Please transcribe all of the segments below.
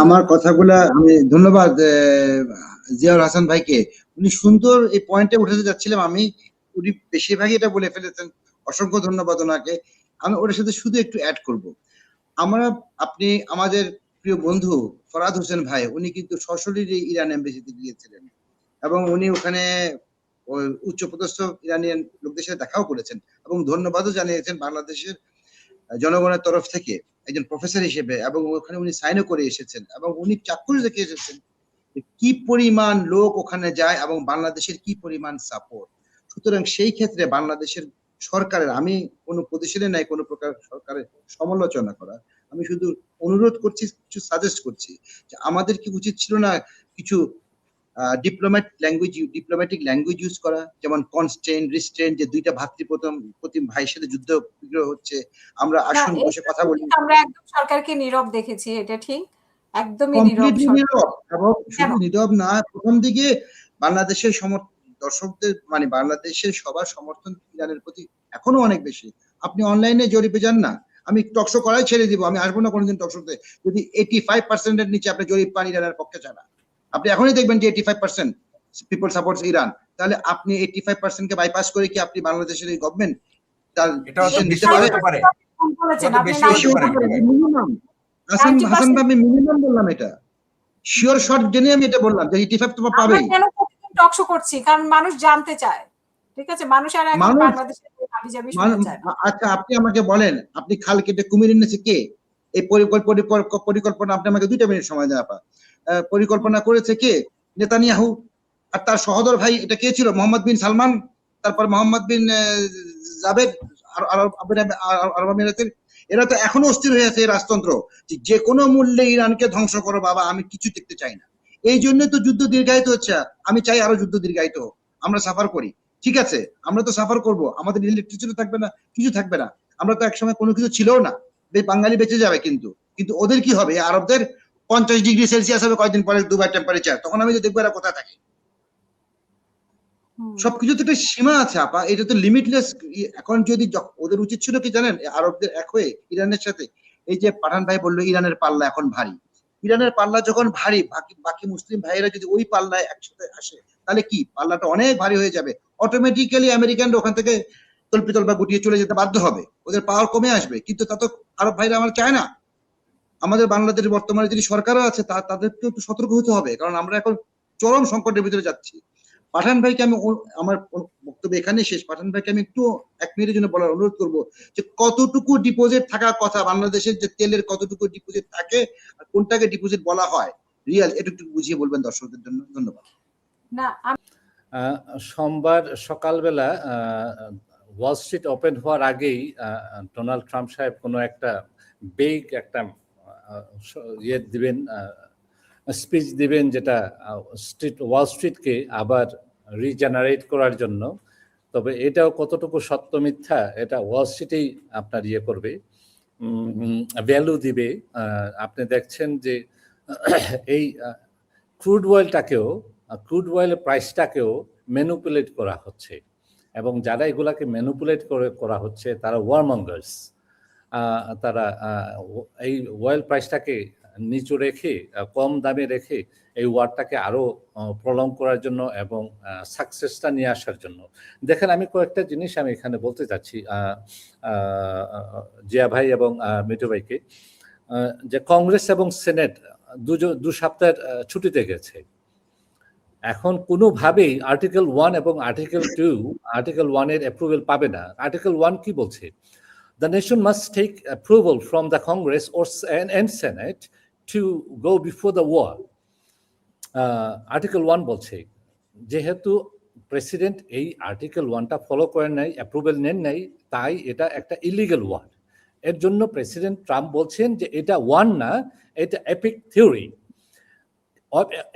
আমার কথাগুলা আমি ধন্যবাদ জিয়াউল হাসান ভাইকে। উনি সুন্দর এই পয়েন্টে উঠাতে যাচ্ছিলাম আমি, উনি বেশিরভাগই এটা বলে ফেলেছেন। অসংখ্য ধন্যবাদ ওনাকে। আমি ওটার সাথে শুধু একটু অ্যাড করব। আমরা আপনি আমাদের প্রিয় বন্ধু ফরহাদ হোসেন ভাই, উনি কিন্তু সশরীরে ইরান এম্বাসিতে গিয়েছিলেন এবং উনি ওখানে ওই উচ্চপদস্থ ইরানিয়ান লোকদের সাথে দেখাও করেছেন এবং ধন্যবাদও জানিয়েছেন বাংলাদেশের জনগণের তরফ থেকে একজন প্রফেসর হিসেবে, এবং ওখানে উনি সাইনও করে এসেছেন এবং উনি চাক্ষুষ দেখে এসেছেন কি পরিমাণ লোক ওখানে যায় এবং বাংলাদেশের কি পরিমাণ সাপোর্ট। সুতরাং সেই ক্ষেত্রে বাংলাদেশের সরকারের, আমি কোনো পজিশনে নাই কোনো প্রকার সরকারের সমালোচনা করা, আমি শুধু অনুরোধ করছি, কিছু সাজেস্ট করছি যে আমাদের কি উচিত ছিল না কিছু ডিপ্লোম্যাটিক ল্যাঙ্গুয়েজ ইউজ করা, যেমন কনস্ট্রেন রিস্ট্রেন, যে দুইটা প্রতিম ভাইয়ের সাথে যুদ্ধ বিগ্রহ হচ্ছে, আমরা আসুন বসে কথা বলি। আমরা একদম সরকারকে নীরব দেখেছি, এটা ঠিক, একদমই কমপ্লিটলি নীরব। এবং শুধু নীরব না, প্রথম দিকে বাংলাদেশের দর্শকদের মানে বাংলাদেশের সবার সমর্থন ইরানের প্রতি এখনো অনেক বেশি। আপনি অনলাইনে জরিপে যান না, আমি টকশো করাই ছেড়ে দিব, আমি আসবো না কোনোদিন টকশোতে যদি 85% এর নিচে আপনি জরিপ পান ইরানের পক্ষে ছাড়া। আপনি এখনই দেখবেন যে 85% পিপল সাপোর্টস ইরান। তাহলে আপনি 85% কে বাইপাস করে কি আপনি বাংলাদেশের এই গভর্নমেন্ট তার ডিসিশন নিতে পারে? হাসান ভাই, আমি মিনিমাম বললাম, এটা শিওর শর্ট জেনে আমি এটা বললাম যে 85 তো পাবেই। কেন টকশো করছি? কারণ মানুষ জানতে চায়, ঠিক আছে? মানুষ আর এখন বাংলাদেশের হাবিজাবি শুনতে চায়। আচ্ছা, আপনি আমাকে বলেন, আপনি খাল কেটে কুমির এনেছে কে? এই পরিকল্পনা আপনি আমাকে 2 মিনিট সময় দেন আপা। পরিকল্পনা করেছে কে? নেতানিয়াহু। আর তার সহোদর ভাই এটা কে ছিল? মোহাম্মদ বিন সালমান, তারপর মোহাম্মদ বিন জাবেদ, আরব আমিরাতের। এরা তো এখনো অস্থির হয়ে আছে এই রাজতন্ত্র, যে কোনো মূল্যে ইরানকে ধ্বংস করো বাবা, আমি কিছু দেখতে চাই না। এই জন্য তো যুদ্ধ দীর্ঘায়িত হচ্ছে। আমি চাই আরো যুদ্ধ দীর্ঘায়িত হোক, আমরা সাফার করি, ঠিক আছে, আমরা তো সাফার করব, আমাদের ইলেকট্রিসিটি থাকবে না, কিছু থাকবে না। আমরা তো একসময় কোনো কিছু ছিল না, বাঙালি বেঁচে যাবে, কিন্তু কিন্তু ওদের কি হবে? আরবদের 50°C হবে কয়েকদিন পরে দুবাই টেম্পারেচার, তখন আমি তো দেখবো এরা কোথায় থাকে। সবকিছু তো একটা সীমা আছে আপা, এটা তো লিমিটলেস। এখন যদি ওদের উচিত ছিল কি জানেন, আরবদের এক হয়ে ইরানের সাথে, এই যে পাঠান ভাই বললো ইরানের পাল্লা এখন ভারী, ইরানের পাল্লা যখন ভারী, বাকি মুসলিম ভাইয়েরা যদি ওই পাল্লায় একসাথে আসে, তাহলে কি পাল্লাটা অনেক ভারী হয়ে যাবে। অটোমেটিক্যালি আমেরিকানরা ওখান থেকে তল্পিতল বা গুটিয়ে চলে যেতে বাধ্য হবে, ওদের পাওয়ার কমে আসবে। কিন্তু তা তো আরব ভাইরা আমার চায় না। আমাদের বাংলাদেশের বর্তমানে যদি সরকারও আছে, তাদেরকে একটু সতর্ক হতে হবে, কারণ আমরা এখন চরম সংকটের ভিতরে যাচ্ছি। পাঠান ভাইকে আমি, আমার বক্তব্য এখানে শেষ, পাঠান ভাইকে আমি একটু 1 মিনিটের জন্য বলার অনুরোধ করবো যে কতটুকু ডিপোজিট থাকার কথা বাংলাদেশের, যে তেলের কতটুকু ডিপোজিট থাকে আর কোনটাকে ডিপোজিট বলা হয় রিয়াল, এটা একটু বুঝিয়ে বলবেন দর্শকদের জন্য। ধন্যবাদ। না, সোমবার সকালবেলা ওয়াল স্ট্রিট ওপেন হওয়ার আগেই ডোনাল্ড ট্রাম্প সাহেব কোনো একটা বেগ একটা ইয়ে দিবেন, স্পিচ দিবেন, যেটা ওয়াল স্ট্রিটকে আবার রিজেনারেট করার জন্য। তবে এটাও কতটুকু সত্য মিথ্যা, এটা ওয়াল স্ট্রিটেই আপনার ইয়ে করবে, ভ্যালু দিবে। আপনি দেখছেন যে এই ক্রুড অয়েলের প্রাইসটাকেও ম্যানিপুলেট করা হচ্ছে, এবং যারা এগুলাকে ম্যানিপুলেট করা হচ্ছে তারা ওয়ারমঙ্গার্স। তারা এই অয়েল প্রাইসটাকে নিচু রেখে, কম দামে রেখে এই ওয়ারটাকে আরও প্রলং করার জন্য এবং সাকসেসটা নিয়ে আসার জন্য। দেখেন, আমি কয়েকটা জিনিস আমি এখানে বলতে চাচ্ছি জিয়া ভাই এবং মিঠু ভাইকে, যে কংগ্রেস এবং সেনেট 2 সপ্তাহের ছুটিতে গেছে। এখন কোনোভাবেই আর্টিকেল 1 এবং আর্টিকেল 2, আর্টিকেল 1 এর অ্যাপ্রুভাল পাবে না। আর্টিকেল 1 কি বলছে? The nation must take approval from the Congress and Senate to go before the war. Article 1 বলছে, যেহেতু প্রেসিডেন্ট এই আর্টিকেল 1টা ফলো করেন নাই, অ্যাপ্রুভাল নেন নাই, তাই এটা একটা ইলিগাল ওয়ার। এর জন্য প্রেসিডেন্ট ট্রাম্প বলছেন যে এটা ওয়ার না, এটা এপিক থিওরি,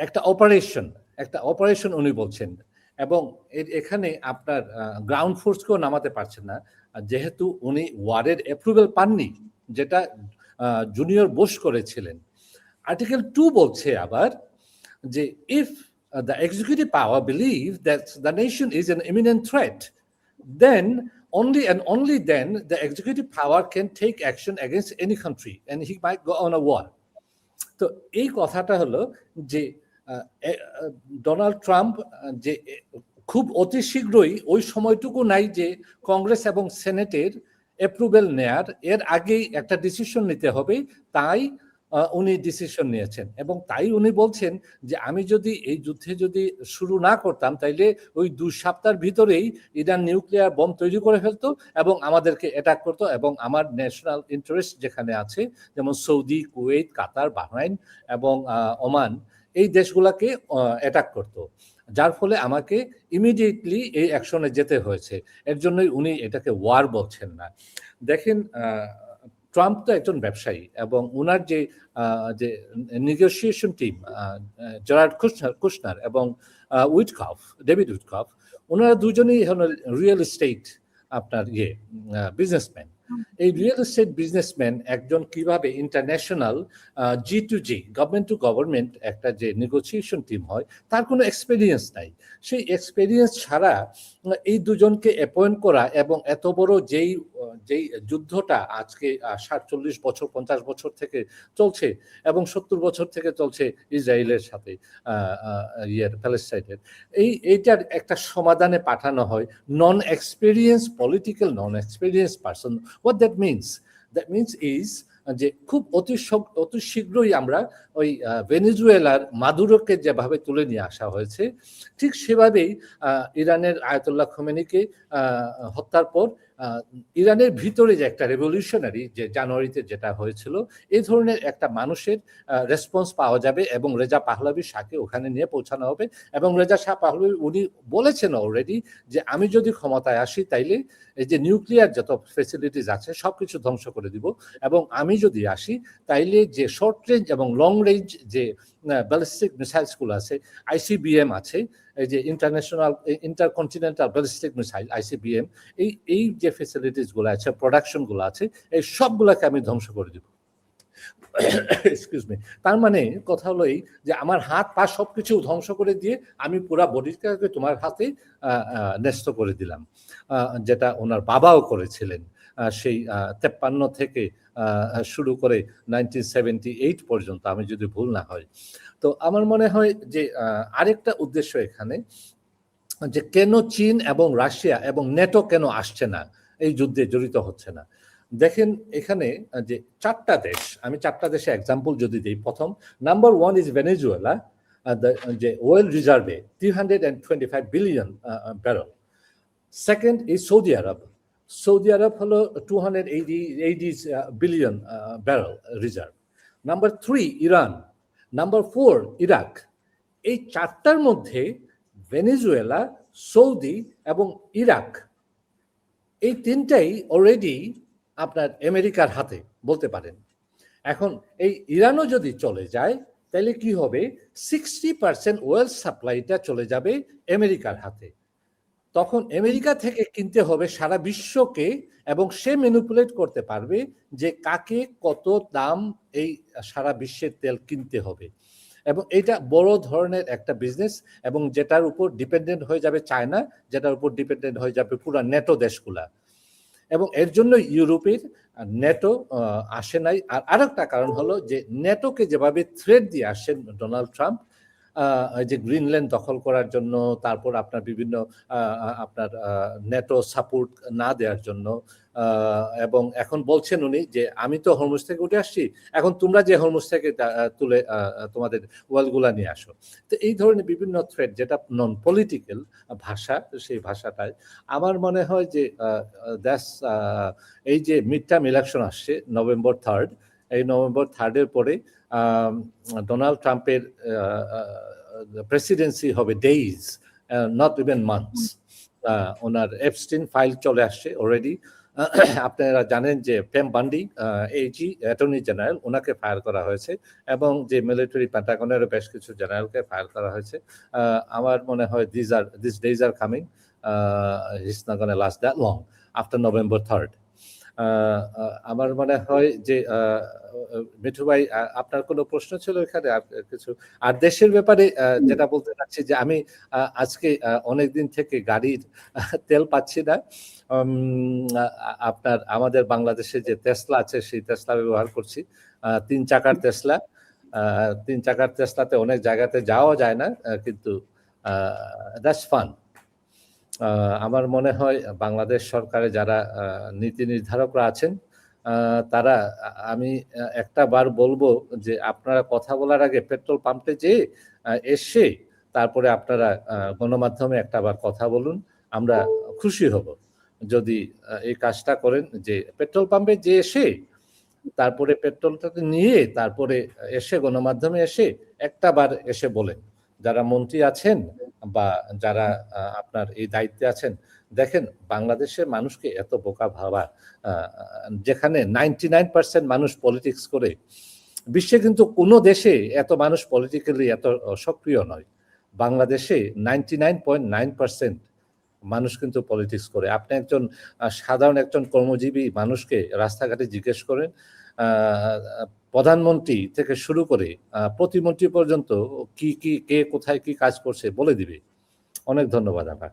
একটা অপারেশন উনি বলছেন। এবং এখানে আপনার গ্রাউন্ড ফোর্সকেও নামাতে পারছেন না, যেহেতু উনি ওয়ারের অ্যাপ্রুভাল পাননি, যেটা জুনিয়র বুশ করেছিলেন। আর্টিকেল 2 বলছে আবার যে if the executive power believe that the nation is an eminent threat, then only then the executive power can take action against any country and he might go on a war. তো এই কথাটা হলো যে Donald Trump যে খুব অতি শীঘ্রই ওই সময়টুকু নাই যে কংগ্রেস এবং সেনেটের অ্যাপ্রুভেল নেয়ার, এর আগেই একটা ডিসিশন নিতে হবে, তাই উনি ডিসিশন নিয়েছেন। এবং তাই উনি বলছেন যে আমি যদি এই যুদ্ধে যদি শুরু না করতাম তাইলে ওই 2 সপ্তাহের ভিতরেই ইরান নিউক্লিয়ার বম তৈরি করে ফেলতো এবং আমাদেরকে অ্যাটাক করতো, এবং আমার ন্যাশনাল ইন্টারেস্ট যেখানে আছে যেমন সৌদি, কুয়েত, কাতার, বাহরাইন এবং ওমান, এই দেশগুলোকে অ্যাটাক করতো, যার ফলে আমাকে ইমিডিয়েটলি এই অ্যাকশনে যেতে হয়েছে। এর জন্যই উনি এটাকে ওয়ার বলছেন না। দেখেন, ট্রাম্প তো একজন ব্যবসায়ী, এবং ওনার যে নেগোসিয়েশন টিম জেরার্ড কুশনার এবং ডেভিড উইটকফ, ওনারা দুজনেই রিয়েল এস্টেট আপনার বিজনেসম্যান। এই রিয়েল এস্টেট বিজনেসম্যান একজন কিভাবে international G2G, government to government একটা যে নেগোসিয়েশন টিম হয়, তার কোনো এক্সপেরিয়েন্স নাই। সেই এক্সপেরিয়েন্স ছাড়া এই দুজনকে অ্যাপয়েন্ট করা, এবং এত বড় যেই যুদ্ধটা আজকে ৪৭ বছর ৫০ বছর থেকে চলছে এবং ৭০ বছর থেকে চলছে ইসরায়েলের সাথে প্যালেস্টাইনের, এইটার একটা সমাধানে পাঠানো হয় political non experience person. What that means is যে খুব অতি শীঘ্রই আমরা ওই ভেনেজুয়েলার মাদুরোকে যেভাবে তুলে নিয়ে আসা হয়েছে, ঠিক সেভাবেই ইরানের আয়াতুল্লাহ খোমেনিকে হত্যার পর ইরানের ভিতরে যে একটা রেভলিউশনারি যে জানুয়ারিতে যেটা হয়েছিল, এই ধরনের একটা মানুষের রেসপন্স পাওয়া যাবে, এবং রেজা পাহলাভি শাহকে ওখানে নিয়ে পৌঁছানো হবে। এবং রেজা শাহ পাহলাভি উনি বলেছেন অলরেডি যে আমি যদি ক্ষমতায় আসি তাইলে এই যে নিউক্লিয়ার যত ফেসিলিটিস আছে সবকিছু ধ্বংস করে দিব, এবং আমি যদি আসি তাইলে যে শর্ট রেঞ্জ এবং লং রেঞ্জ যে ব্যালিস্টিক মিসাইলসগুলো আছে, ICBM আছে, এই যে ইন্টারকন্টিনেন্টাল ব্যালিস্টিক মিসাইল ICBM, এই যে ফেসিলিটিসগুলো আছে, প্রোডাকশনগুলো আছে, এই সবগুলোকে আমি ধ্বংস করে দিব। Excuse me. তার মানে কথা হলো এই যে আমার হাত পা সবকিছু ধ্বংস করে দিয়ে আমি পুরা বডিটাকে তোমার হাতে ন্যস্ত করে দিলাম, যেটা ওনার বাবাও করেছিলেন সেই 53 থেকে শুরু করে 1978 পর্যন্ত, আমি যদি ভুল না হয়। তো আমার মনে হয় যে আরেকটা উদ্দেশ্য এখানে, যে কেন চীন এবং রাশিয়া এবং নেটো কেন আসছে না, এই যুদ্ধে জড়িত হচ্ছে না। দেখেন এখানে যে 4টা দেশ, আমি 4টা দেশে এক্সাম্পল যদি দিই। প্রথম নাম্বার 1 ইজ ভেনেজুয়েলা, যে ওয়েল রিজার্ভে 325 billion barrel. Second is Saudi Arab হলো 280 billion barrel reserve. Number 3 Iran, number 4 Iraq. এই 4টার মধ্যে ভেনেজুয়েলা, সৌদি এবং ইরাক, এই 3টাই অলরেডি আপনার আমেরিকার হাতে বলতে পারেন। এখন এই ইরানও যদি চলে যায় তাহলে কি হবে, 60% ওয়েল সাপ্লাইটা চলে যাবে আমেরিকার হাতে। তখন আমেরিকা থেকে কিনতে হবে সারা বিশ্বকে, এবং সে ম্যানিপুলেট করতে পারবে যে কাকে কত দাম এই সারা বিশ্বের তেল কিনতে হবে। এবং এটা বড় ধরনের একটা বিজনেস, এবং যেটার উপর ডিপেন্ডেন্ট হয়ে যাবে চায়না, যেটার উপর ডিপেন্ডেন্ট হয়ে যাবে পুরো নেটো দেশগুলা। এবং এর জন্য ইউরোপের নেটো আসে নাই। আর আরেকটা কারণ হলো যে নেটোকে যেভাবে থ্রেট দিয়ে আসছেন ডোনাল্ড ট্রাম্প, যে গ্রিনল্যান্ড দখল করার জন্য, তারপর আপনার বিভিন্ন আপনার নেটো সাপোর্ট না দেওয়ার জন্য, এবং এখন বলছেন উনি যে আমি তো হরমুজ থেকে উঠে আসছি, এখন তোমরা যে হরমুজ থেকে তুলে তোমাদের ওয়ালগুলা নিয়ে আসো। তো এই ধরনের বিভিন্ন থ্রেট, যেটা নন পলিটিক্যাল ভাষা, সেই ভাষাটায় আমার মনে হয় যে এই যে মিড টার্ম ইলেকশন আসছে নভেম্বর 3, এই নভেম্বর 3 পরে ডোনাল্ড ট্রাম্পের প্রেসিডেন্সি হবে days, not even months. Owner Epstein file চলে আসছে অলরেডি। আপনারা জানেন যে পেম বান্ডি, AG অ্যাটর্নি জেনারেল, ওনাকে ফায়ার করা হয়েছে, এবং যে মিলিটারি পেন্টাগনেরও বেশ কিছু জেনারেলকে ফায়ার করা হয়েছে। আমার মনে হয় this days are coming, it's not gonna last that long after November 3rd। আমার মনে হয় যে মিঠু ভাই, আপনার কোনো প্রশ্ন ছিল এখানে আর কিছু? আর দেশের ব্যাপারে যেটা বলতে চাচ্ছি যে আমি আজকে অনেকদিন থেকে গাড়ির তেল পাচ্ছি না। আমাদের বাংলাদেশে যে টেসলা আছে সেই টেসলা ব্যবহার করছি, 3 চাকার টেসলা। তিন চাকার টেসলাতে অনেক জায়গাতে যাওয়া যায় না, কিন্তু দ্যাটস ফান। আমার মনে হয় বাংলাদেশ সরকারে যারা নীতি নির্ধারকরা আছেন, তারা, আমি একটা বার বলবো যে আপনারা কথা বলার আগে পেট্রোল পাম্পে যেয়ে এসে তারপরে আপনারা গণমাধ্যমে একটা বার কথা বলুন, আমরা খুশি হব যদি এই কাজটা করেন, যে পেট্রোল পাম্পে যে এসে তারপরে পেট্রোলটাকে নিয়ে তারপরে এসে গণমাধ্যমে এসে একটা বার এসে বলেন। যারা মন্ত্রী আছেন বা যারা আপনার এই দায়িত্বে আছেন, দেখেন বাংলাদেশের মানুষকে এত বোকা ভাবা, যেখানে 99% মানুষ পলিটিক্স করে, বিশ্বে কিন্তু কোনো দেশে এত মানুষ পলিটিক্যালি এত সক্রিয় নয়। বাংলাদেশে 99.9% মানুষ কিন্তু পলিটিক্স করে। আপনি একজন সাধারণ একজন কর্মজীবী মানুষকে রাস্তাঘাটে জিজ্ঞেস করেন, প্রধানমন্ত্রী থেকে শুরু করে প্রতিমন্ত্রী পর্যন্ত কি কে কোথায় কি কাজ করছে বলে দিবে। অনেক ধন্যবাদ আপনার।